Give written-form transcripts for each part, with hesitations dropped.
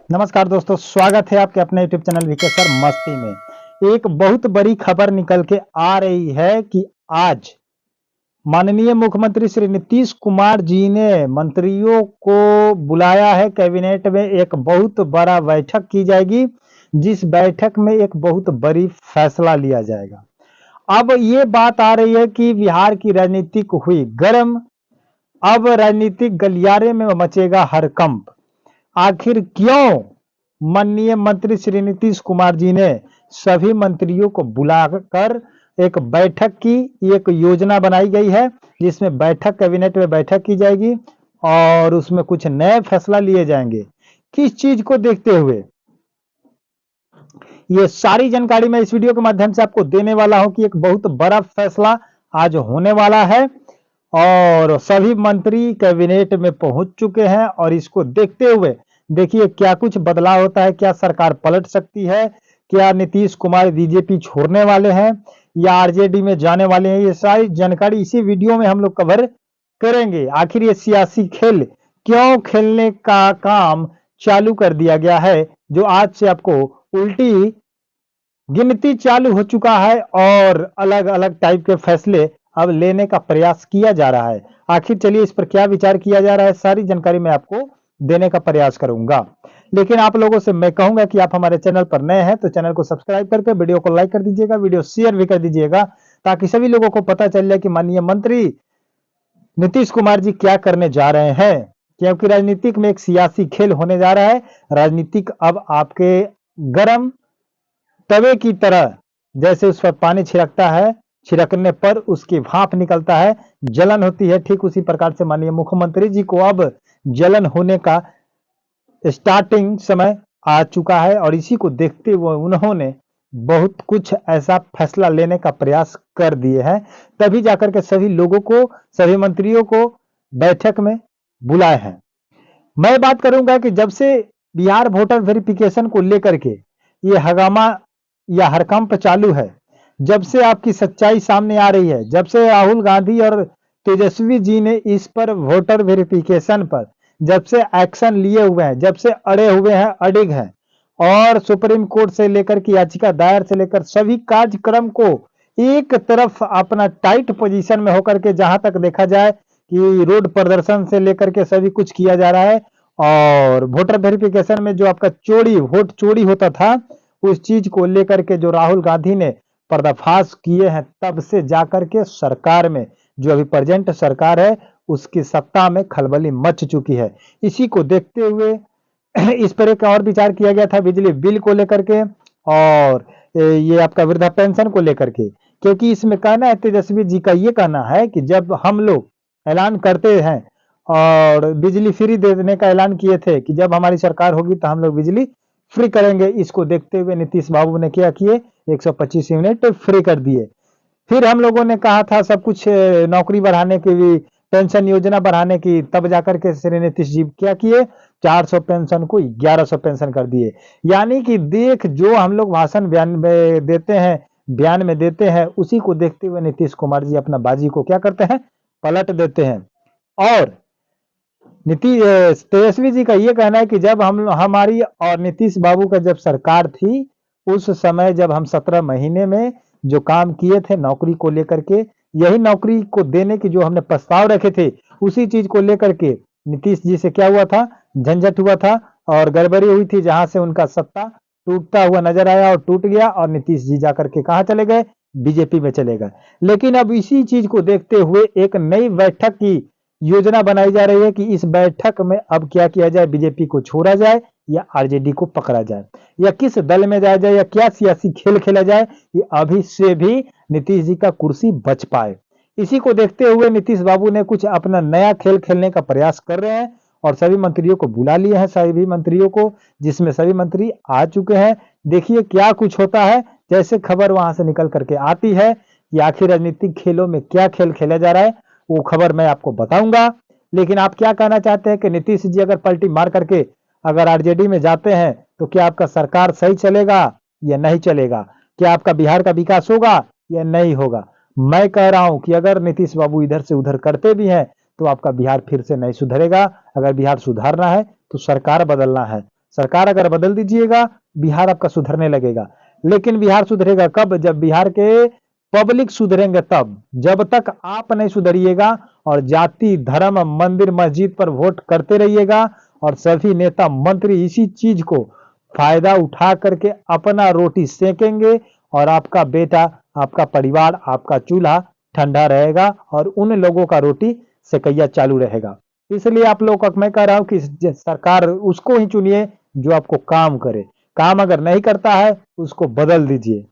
नमस्कार दोस्तों, स्वागत है आपके अपने यूट्यूब चैनल वीके सर मस्ती में। एक बहुत बड़ी खबर निकल के आ रही है कि आज माननीय मुख्यमंत्री श्री नीतीश कुमार जी ने मंत्रियों को बुलाया है। कैबिनेट में एक बहुत बड़ा बैठक की जाएगी, जिस बैठक में एक बहुत बड़ी फैसला लिया जाएगा। अब ये बात आ रही है कि बिहार की राजनीतिक हुई गर्म, अब राजनीतिक गलियारे में मचेगा हड़कंप। आखिर क्यों माननीय मंत्री श्री नीतीश कुमार जी ने सभी मंत्रियों को बुलाकर एक बैठक की, एक योजना बनाई गई है जिसमें कैबिनेट में बैठक की जाएगी और उसमें कुछ नए फैसला लिए जाएंगे। किस चीज को देखते हुए ये सारी जानकारी मैं इस वीडियो के माध्यम से आपको देने वाला हूं कि एक बहुत बड़ा फैसला आज होने वाला है और सभी मंत्री कैबिनेट में पहुंच चुके हैं। और इसको देखते हुए देखिए क्या कुछ बदलाव होता है, क्या सरकार पलट सकती है, क्या नीतीश कुमार बीजेपी छोड़ने वाले हैं या आरजेडी में जाने वाले हैं। ये सारी जानकारी इसी वीडियो में हम लोग कवर करेंगे। आखिर ये सियासी खेल क्यों खेलने का काम चालू कर दिया गया है, जो आज से आपको उल्टी गिनती चालू हो चुका है और अलग अलग टाइप के फैसले अब लेने का प्रयास किया जा रहा है। आखिर चलिए इस पर क्या विचार किया जा रहा है, सारी जानकारी मैं आपको देने का प्रयास करूंगा। लेकिन आप लोगों से मैं कहूंगा कि आप हमारे चैनल पर नए हैं तो चैनल को सब्सक्राइब करके वीडियो को लाइक कर दीजिएगा, वीडियो शेयर भी कर दीजिएगा, ताकि सभी लोगों को पता चल जाए कि माननीय मंत्री नीतीश कुमार जी क्या करने जा रहे हैं। क्योंकि राजनीतिक में एक सियासी खेल होने जा रहा है। राजनीतिक अब आपके गर्म तवे की तरह, जैसे उस पर पानी छिड़कता है, छिड़कने पर उसकी भाप निकलता है, जलन होती है, ठीक उसी प्रकार से माननीय मुख्यमंत्री जी को अब जलन होने का स्टार्टिंग समय आ चुका है। और इसी को देखते हुए उन्होंने बहुत कुछ ऐसा फैसला लेने का प्रयास कर दिए हैं, तभी जाकर के सभी लोगों को, सभी मंत्रियों को बैठक में बुलाए हैं। मैं बात करूंगा कि जब से बिहार वोटर वेरिफिकेशन को लेकर के ये हंगामा या हड़कंप चालू है, जब से आपकी सच्चाई सामने आ रही है, जब से राहुल गांधी और तेजस्वी जी ने इस पर वोटर वेरिफिकेशन पर जब से एक्शन लिए हुए हैं, जब से अड़े हुए हैं, अडिग हैं, और सुप्रीम कोर्ट से लेकर के याचिका दायर से लेकर सभी कार्यक्रम को एक तरफ अपना टाइट पोजीशन में होकर के, जहां तक देखा जाए कि रोड प्रदर्शन से लेकर के सभी कुछ किया जा रहा है। और वोटर वेरिफिकेशन में जो आपका वोट चोरी होता था, उस चीज को लेकर के जो राहुल गांधी ने पर्दाफाश किए हैं, तब से जाकर के सरकार में, जो अभी प्रेजेंट सरकार है, उसकी सत्ता में खलबली मच चुकी है। इसी को देखते हुए इस पर एक और विचार किया गया था बिजली बिल को लेकर के और ये आपका वृद्धा पेंशन को लेकर के। क्योंकि इसमें कहना है, तेजस्वी जी का ये कहना है कि जब हम लोग ऐलान करते हैं और बिजली फ्री देने का ऐलान किए थे कि जब हमारी सरकार होगी तो हम लोग बिजली फ्री करेंगे, इसको देखते हुए नीतीश बाबू ने क्या किए, 125 यूनिट फ्री कर दिए। फिर हम लोगों ने कहा था सब कुछ नौकरी बढ़ाने की भी, पेंशन योजना बढ़ाने की, तब जाकर के श्री नीतीश जी क्या किए, 400 पेंशन को 1100 पेंशन कर दिए। यानी कि देख, जो हम लोग भाषण बयान में देते हैं, उसी को देखते हुए नीतीश कुमार जी अपना बाजी को क्या करते हैं, पलट देते हैं। और तेजस्वी जी का ये कहना है कि जब हमारी और नीतीश बाबू का जब सरकार थी, उस समय जब हम 17 महीने में जो काम किए थे नौकरी को लेकर के, यही नौकरी को देने की जो हमने प्रस्ताव रखे थे, उसी चीज को लेकर के नीतीश जी से क्या हुआ था, झंझट हुआ था और गड़बड़ी हुई थी, जहां से उनका सत्ता टूटता हुआ नजर आया और टूट गया। और नीतीश जी जाकर के कहां चले गए, बीजेपी में चले गए। लेकिन अब इसी चीज को देखते हुए एक नई बैठक की योजना बनाई जा रही है कि इस बैठक में अब क्या किया जाए, बीजेपी को छोड़ा जाए या आरजेडी को पकड़ा जाए, या किस दल में जाया जाए, या क्या सियासी खेल खेला जाए कि अभी से भी नीतीश जी का कुर्सी बच पाए। इसी को देखते हुए नीतीश बाबू ने कुछ अपना नया खेल खेलने का प्रयास कर रहे हैं और सभी मंत्रियों को बुला लिए हैं, सभी मंत्रियों को, जिसमें सभी मंत्री आ चुके हैं। देखिए क्या कुछ होता है, जैसे खबर वहां से निकल करके आती है कि आखिर राजनीतिक खेलों में क्या खेल खेला जा रहा है, वो खबर मैं आपको बताऊंगा। लेकिन आप क्या कहना चाहते हैं कि नीतीश जी अगर पलटी मार करके अगर आरजेडी में जाते हैं तो क्या आपका सरकार सही चलेगा या नहीं चलेगा, क्या आपका बिहार का विकास होगा या नहीं होगा। मैं कह रहा हूं कि अगर नीतीश बाबू इधर से उधर करते भी हैं तो आपका बिहार फिर से नहीं सुधरेगा। अगर बिहार सुधारना है तो सरकार बदलना है, सरकार अगर बदल दीजिएगा, बिहार आपका सुधरने लगेगा। लेकिन बिहार सुधरेगा कब? जब बिहार के पब्लिक सुधरेंगे तब। जब तक आप नहीं सुधरिएगा और जाति, धर्म, मंदिर, मस्जिद पर वोट करते रहिएगा और सभी नेता मंत्री इसी चीज को फायदा उठा करके अपना रोटी सेकेंगे और आपका बेटा, आपका परिवार, आपका चूल्हा ठंडा रहेगा और उन लोगों का रोटी सेकैया चालू रहेगा। इसलिए आप लोगों को मैं कह रहा हूं कि सरकार उसको ही चुनिए जो आपको काम करे। काम अगर नहीं करता है उसको बदल दीजिए,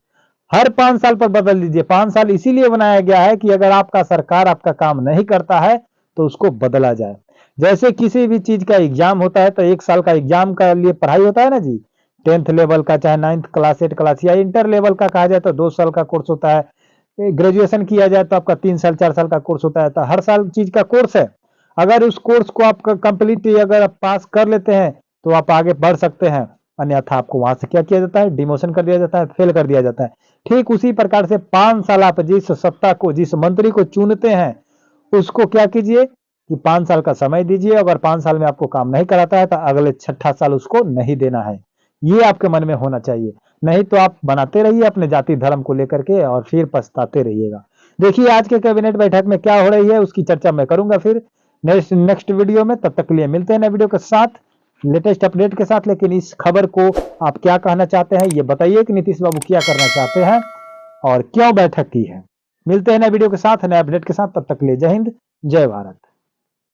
हर 5 साल पर बदल दीजिए। 5 साल इसीलिए बनाया गया है कि अगर आपका सरकार आपका काम नहीं करता है तो उसको बदला जाए। जैसे किसी भी चीज का एग्जाम होता है तो 1 साल का एग्जाम का लिए पढ़ाई होता है ना जी, 10th लेवल का, चाहे 9th क्लास, 8 क्लास या इंटर लेवल का कहा जाए तो 2 साल का कोर्स होता है। ग्रेजुएशन किया जाए तो आपका 3 साल 4 साल का कोर्स होता है। तो हर साल चीज का कोर्स है। अगर उस कोर्स को आप कंप्लीट अगर आप पास कर लेते हैं तो आप आगे बढ़ सकते हैं, अन्यथा आपको वहां से क्या किया जाता है? डिमोशन कर दिया जाता है, फेल कर दिया जाता है। ठीक उसी प्रकार से 5 साल आप जिस सत्ता को, जिस मंत्री को चुनते हैं उसको क्या कीजिए कि 5 साल का समय दीजिए। अगर 5 साल में आपको काम नहीं कराता है तो अगले 6ठा साल उसको नहीं देना है। ये आपके मन में होना चाहिए। नहीं तो आप बनाते रहिए अपने जाति धर्म को लेकर के और फिर पछताते रहिएगा। देखिए आज के कैबिनेट बैठक में क्या हो रही है उसकी चर्चा मैं करूंगा फिर नेक्स्ट वीडियो में। तब तक के लिए मिलते हैं नए वीडियो के साथ, लेटेस्ट अपडेट के साथ। लेकिन इस खबर को आप क्या कहना चाहते हैं ये बताइए कि नीतीश बाबू क्या करना चाहते हैं और क्यों बैठक की है। मिलते हैं नए वीडियो के साथ, नए अपडेट के साथ। तब तक के लिए जय हिंद, जय भारत।